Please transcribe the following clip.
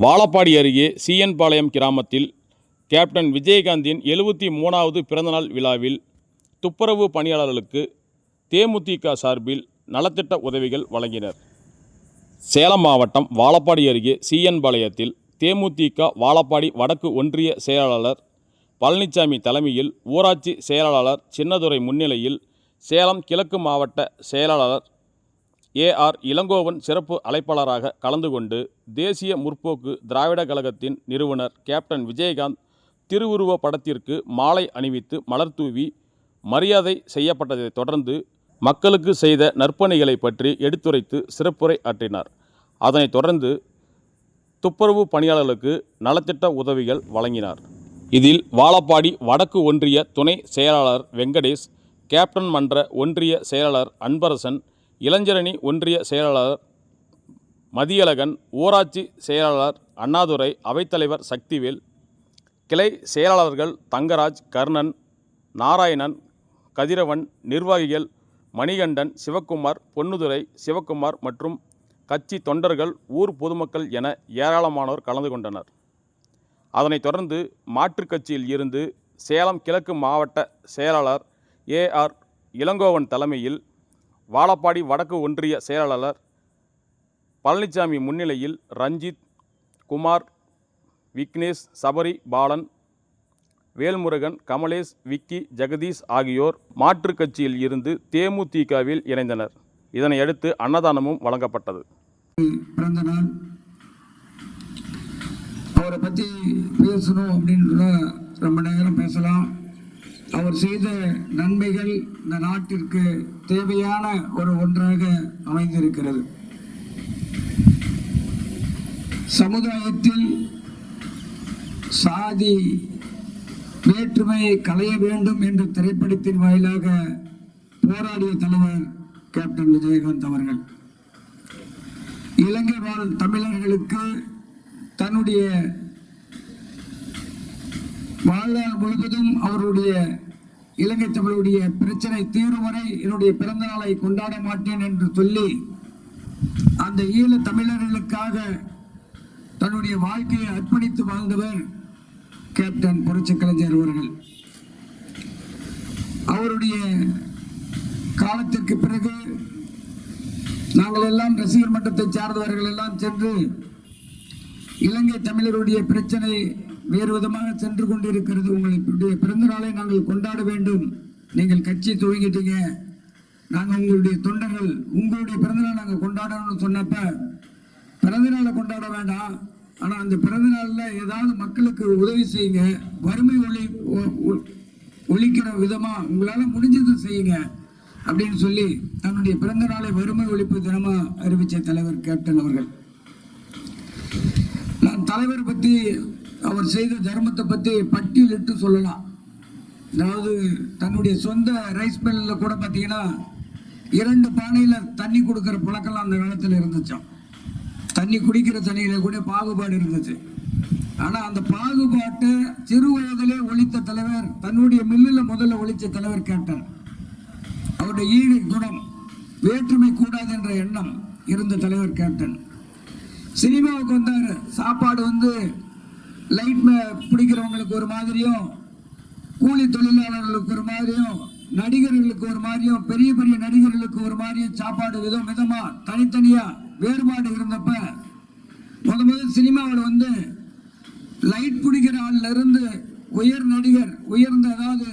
வாழப்பாடி அருகே சீயன்பாளையம் கிராமத்தில் கேப்டன் விஜயகாந்தின் 73வது பிறந்தநாள் விழாவில் துப்புரவு பணியாளர்களுக்கு தேமுதிக சார்பில் நலத்திட்ட உதவிகள் வழங்கினர். சேலம் மாவட்டம் வாழப்பாடி அருகே சீயன்பாளையத்தில் தேமுதிக வாழப்பாடி வடக்கு ஒன்றிய செயலாளர் பழனிசாமி தலைமையில் ஊராட்சி செயலாளர் சின்னதுரை முன்னிலையில் சேலம் கிழக்கு மாவட்ட செயலாளர் ஏஆர் இளங்கோவன் சிறப்பு அழைப்பாளராக கலந்து கொண்டு தேசிய முற்போக்கு திராவிட கழகத்தின் நிறுவனர் கேப்டன் விஜயகாந்த் திருவுருவ படத்திற்கு மாலை அணிவித்து மலர்தூவி மரியாதை செய்யப்பட்டதைத் தொடர்ந்து மக்களுக்கு செய்த நற்பணிகளை பற்றி எடுத்துரைத்து சிறப்புரை ஆற்றினார். அதனைத் தொடர்ந்து துப்புரவு பணியாளர்களுக்கு நலத்திட்ட உதவிகள் வழங்கினார். இதில் வாழப்பாடி வடக்கு ஒன்றிய துணை செயலாளர் வெங்கடேஷ், கேப்டன் மன்ற ஒன்றிய செயலாளர் அன்பரசன், இளைஞரணி ஒன்றிய செயலாளர் மதியழகன், ஊராட்சி செயலாளர் அண்ணாதுரை, அவைத்தலைவர் சக்திவேல், கிளை செயலாளர்கள் தங்கராஜ், கர்ணன், நாராயணன், கதிரவன், நிர்வாகிகள் மணிகண்டன், சிவக்குமார், பொன்னுதுரை, சிவக்குமார் மற்றும் கட்சி தொண்டர்கள், ஊர் பொதுமக்கள் என ஏராளமானோர் கலந்து கொண்டனர். அதனைத் தொடர்ந்து மாற்றுக் கட்சியில் இருந்து சேலம் கிழக்கு மாவட்ட செயலாளர் ஏஆர் இளங்கோவன் தலைமையில் வாழப்பாடி வடக்கு ஒன்றிய செயலாளர் பழனிசாமி முன்னிலையில் ரஞ்சித், குமார், விக்னேஷ், சபரி, பாலன், வேல்முருகன், கமலேஷ், விக்கி, ஜெகதீஷ் ஆகியோர் மாற்றுக் கட்சியில் இருந்து தேமுதிகவில் இணைந்தனர். இதனையடுத்து அன்னதானமும் வழங்கப்பட்டது. பிறந்த நாள் அவரை பற்றி பேசணும் அப்படின்னு ரொம்ப நேரம் பேசலாம். அவர் செய்த நன்மைகள் இந்த நாட்டிற்கு தேவையான ஒரு ஒன்றாக அமைந்திருக்கிறது. சமுதாயத்தில் சாதி வேற்றுமையை களைய வேண்டும் என்ற திரைப்படத்தின் வாயிலாக போராடிய தலைவர் கேப்டன் விஜயகாந்த் அவர்கள் இலங்கை வாழ் தமிழர்களுக்கு தன்னுடைய வாழ்நாள் முழுவதும் அவருடைய இலங்கை தமிழுடைய பிரச்சனை தீரும் வரை என்னுடைய பிறந்த நாளை கொண்டாட மாட்டேன் என்று சொல்லி அந்த ஈழ தமிழர்களுக்காக தன்னுடைய வாழ்க்கையை அர்ப்பணித்து வாழ்ந்தவர் கேப்டன் புரட்சி கலைஞர் அவர்கள். அவருடைய காலத்திற்கு பிறகு நாங்கள் எல்லாம் ரசிகர் மன்றத்தை சார்ந்தவர்கள் எல்லாம் சென்று இலங்கை தமிழருடைய பிரச்சனை வேறு விதமாக சென்று கொண்டிருக்கிறது, உங்களுடைய பிறந்த நாளை நாங்கள் கொண்டாட வேண்டும், நீங்கள் கட்சி துவங்கிட்டீங்க, நாங்கள் உங்களுடைய தொண்டர்கள் உங்களுடைய பிறந்தநாள் நாங்கள் கொண்டாடணும்னு சொன்னப்ப பிறந்த நாளை கொண்டாட வேண்டாம், ஆனால் அந்த பிறந்த நாளில் ஏதாவது மக்களுக்கு உதவி செய்யுங்க, வறுமை ஒழிக்கிற விதமாக உங்களால் முடிஞ்சதை செய்யுங்க அப்படின்னு சொல்லி தன்னுடைய பிறந்த நாளை வறுமை ஒழிப்பு தினமாக அறிவித்த தலைவர் கேப்டன் அவர்கள். நான் தலைவர் பற்றி அவர் செய்த தர்மத்தை பற்றி பட்டியலிட்டு சொல்லலாம். அதாவது தன்னுடைய சொந்த ரைஸ் மில்லில் கூட பார்த்தீங்கன்னா 2 பானையில் தண்ணி கொடுக்குற பழக்கம்லாம் அந்த காலத்தில் இருந்துச்சான். தண்ணி குடிக்கிற தண்ணியில் கூட பாகுபாடு இருந்துச்சு. ஆனால் அந்த பாகுபாட்டை சிறு வயதிலே ஒழித்த தலைவர், தன்னுடைய மில்லில் முதல்ல ஒழித்த தலைவர் கேப்டன். அவருடைய ஈகை குணம், வேற்றுமை கூடாது என்ற எண்ணம் இருந்த தலைவர் கேப்டன். சினிமாவுக்கு வந்தார். சாப்பாடு லைட் பிடிக்கிறவங்களுக்கு ஒரு மாதிரியும், கூலி தொழிலாளர்களுக்கு ஒரு மாதிரியும், நடிகர்களுக்கு ஒரு மாதிரியும், பெரிய பெரிய நடிகர்களுக்கு ஒரு மாதிரியும் சாப்பாடு விதமா தனித்தனியா வேறுபாடு இருந்தப்ப முதல் சினிமாவில் லைட் பிடிக்கிற ஆள்ல இருந்து உயர் நடிகர், உயர்ந்த அதாவது